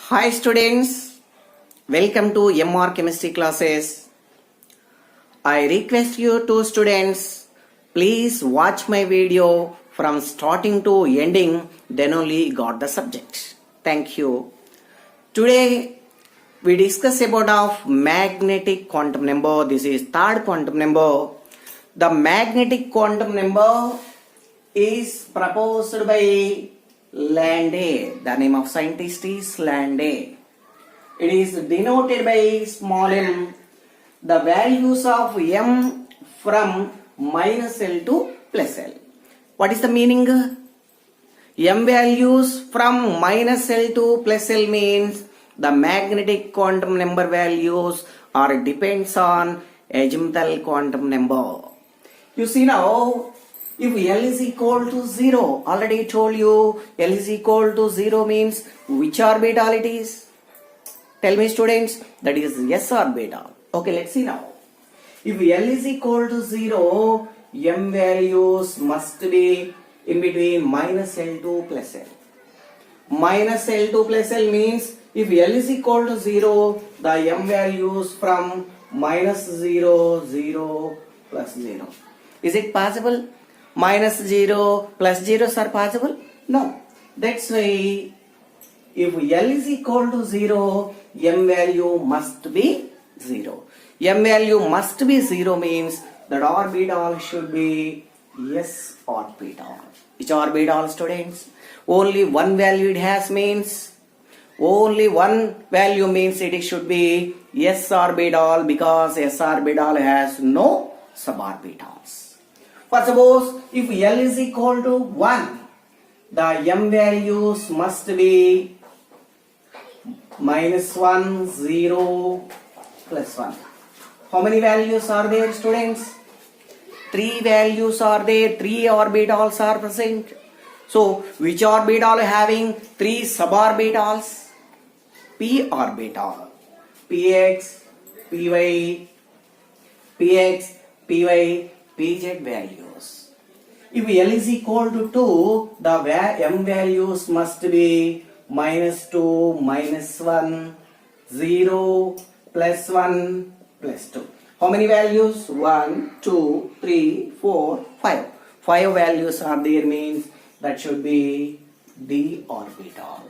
Hi students, welcome to MR Chemistry classes. I request you two students, please watch my video from starting to ending, then only got the subject. Thank you. Today we discuss about of magnetic quantum number. This is third quantum number. The magnetic quantum number is proposed by Landé. The name of scientist is Landé. It is denoted by small m. The values of m from minus L to plus L. What is the meaning? M values from minus L to plus L means the magnetic quantum number values are depends on azimuthal quantum number. You see now, if L is equal to 0, already told you L is equal to 0 means which orbital it is? Tell me students, that is S orbital. Okay, let's see now. If L is equal to 0, M values must be in between minus L to plus L. Minus L to plus L means if L is equal to 0, the M values from minus 0, 0, plus 0. Is it possible? Minus 0 plus 0s are possible? No. That's why if L is equal to 0, M value must be 0. M value must be 0 means that orbital should be S orbital. Which orbital, students? Only one value it has means only one value means it should be S orbital because S orbital has no suborbitals. For suppose if L is equal to 1, the M values must be minus 1, 0, plus 1. How many values are there, students? 3 values are there, 3 orbitals are present. So, which orbital having 3 suborbitals? P orbital. Px, Py, Px, Py, Pz values. If L is equal to 2, the M values must be minus 2, minus 1, 0, plus 1, plus 2. How many values? 1, 2, 3, 4, 5. 5 values are there means that should be D orbital.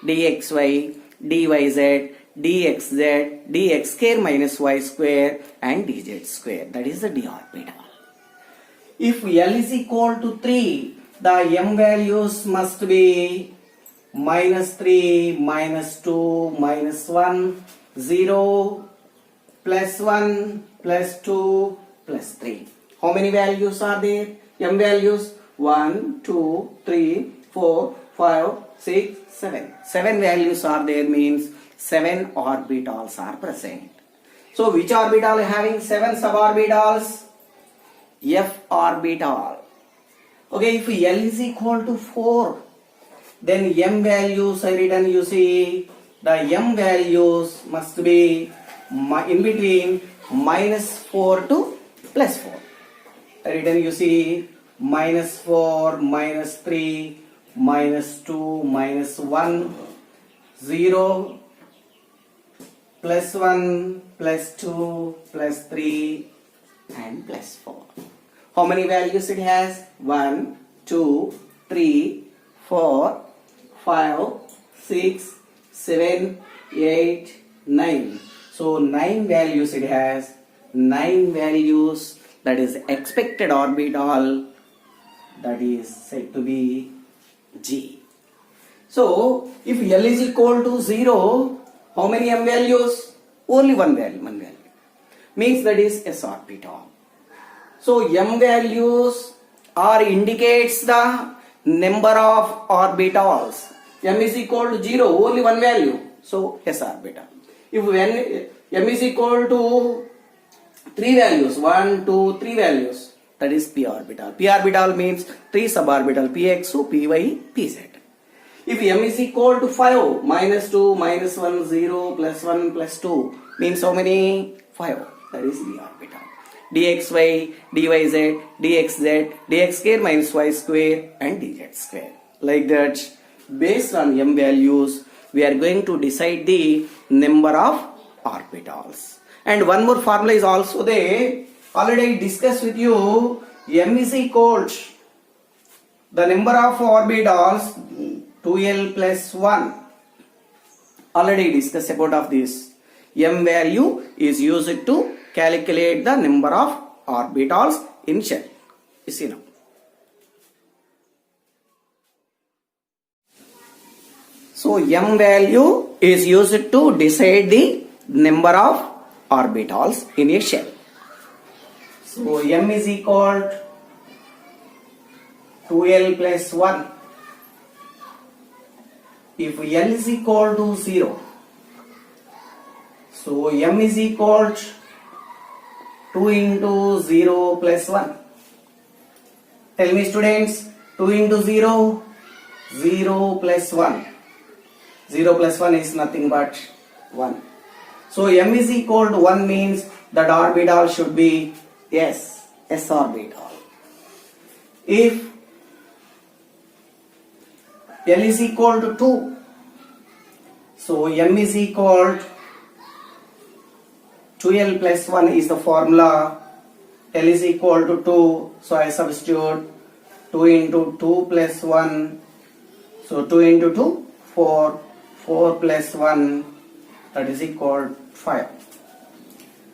dxy, dyz, dxz, dx square minus y square and dz square. That is the D orbital. If L is equal to 3, the M values must be minus 3, minus 2, minus 1, 0, plus 1, plus 2, plus 3. How many values are there? M values 1, 2, 3, 4, 5, 6, 7. 7 values are there means 7 orbitals are present. So which orbital having 7 suborbitals? F orbital. Okay, if L is equal to 4, then M values are written, you see, the M values must be in between minus 4 to plus 4. Written, you see, minus 4, minus 3, minus 2, minus 1, 0, plus 1, plus 2, plus 3, and plus 4. How many values it has? 1, 2, 3, 4, 5, 6, 7, 8, 9. So 9 values it has. 9 values, that is expected orbital, that is said to be G. So if L is equal to 0, how many M values? Only one value. Means that is S orbital. So M values are indicates the number of orbitals. M is equal to 0, only one value. So S orbital. If M is equal to 3 values, 1, 2, 3 values, that is P orbital. P orbital means 3 suborbital, Px, Py, Pz. If M is equal to 5, minus 2, minus 1, 0, plus 1, plus 2, means how many? 5. That is D orbital. dxy, dyz, dxz, dx square minus y square and dz square. Like that, based on M values, we are going to decide the number of orbitals. And one more formula is also there. Already I discussed with you. M is equal to the number of orbitals 2l plus 1. Already discussed about of this. M value is used to calculate the number of orbitals in shell. You see now. So M value is used to decide the number of orbitals in a shell. So M is equal to 2l plus 1. If L is equal to 0, so M is equal to 2 into 0 plus 1. Tell me students, 2 into 0, 0 plus 1. 0 plus 1 is nothing but 1. So M is equal to 1 means that orbital should be S orbital. If L is equal to 2, so M is equal to 2L plus 1 is the formula. L is equal to 2, so I substitute 2 into 2 plus 1, so 2 into 2, 4, 4 plus 1, that is equal to 5.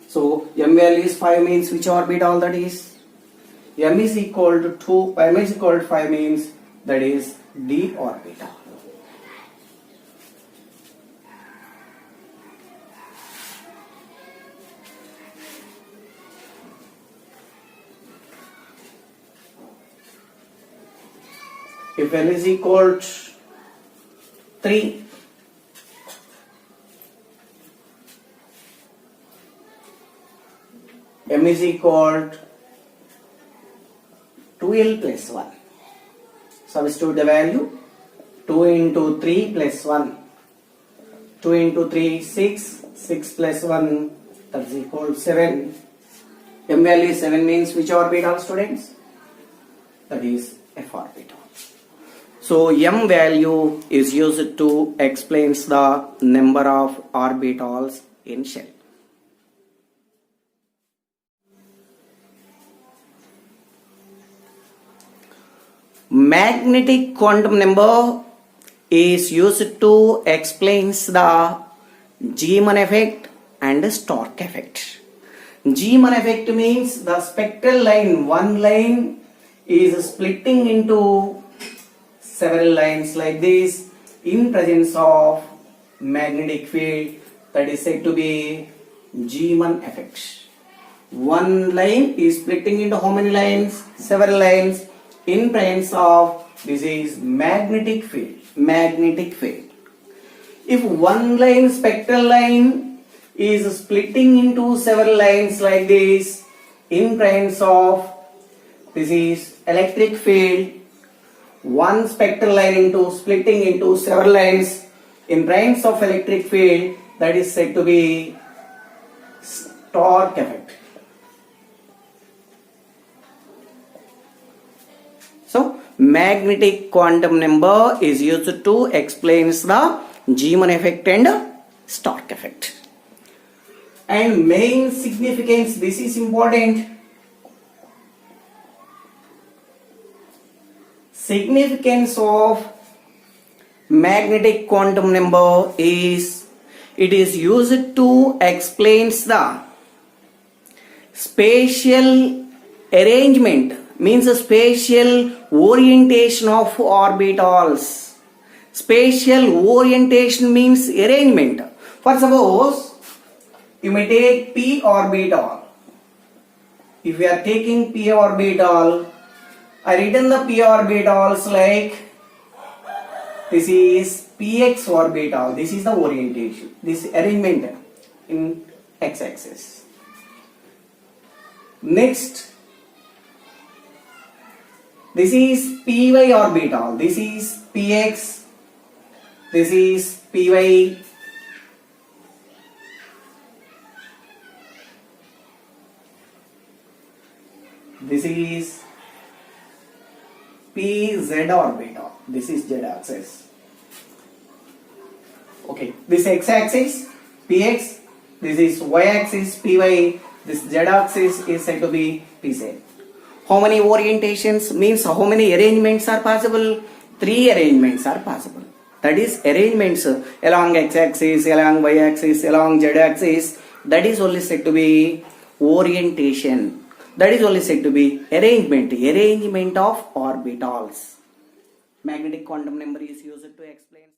So M value is 5 means which orbital that is? M is equal to 2, M is equal to 5 means that is D orbital. If L is equal to 3, M is equal to 2L plus 1. Substitute the value. 2 into 3 plus 1. 2 into 3, 6. 6 plus 1, that is equal to 7. M value is 7 means which orbital, students? That is F orbital. So M value is used to explains the number of orbitals in shell. Magnetic quantum number is used to explains the Zeeman effect and Stark effect. Zeeman effect means the spectral line, one line is splitting into several lines like this in presence of magnetic field, that is said to be Zeeman effect. One line is splitting into how many lines? Several lines in presence of, this is magnetic field. Magnetic field. If one line, spectral line, is splitting into several lines like this in presence of, this is electric field. One spectral line into splitting into several lines in presence of electric field, that is said to be Stark effect. So magnetic quantum number is used to explains the Zeeman effect and Stark effect. And main significance, this is important. Significance of magnetic quantum number is it is used to explains the spatial arrangement, means a spatial orientation of orbitals. Spatial orientation means arrangement. For suppose you may take p orbital. If you are taking p orbital, I written the p orbitals like this is px orbital. This is the orientation, this arrangement in x-axis. Next, this is py orbital. This is px. This is py. This is pz orbital. This is z axis. Okay, this x-axis px, this is y-axis py, this z-axis is said to be pz. How many orientations means how many arrangements are possible? 3 arrangements are possible. That is arrangements along x-axis, along y-axis, along z-axis. That is only said to be orientation. That is only said to be arrangement of orbitals. Magnetic quantum number is used to explain.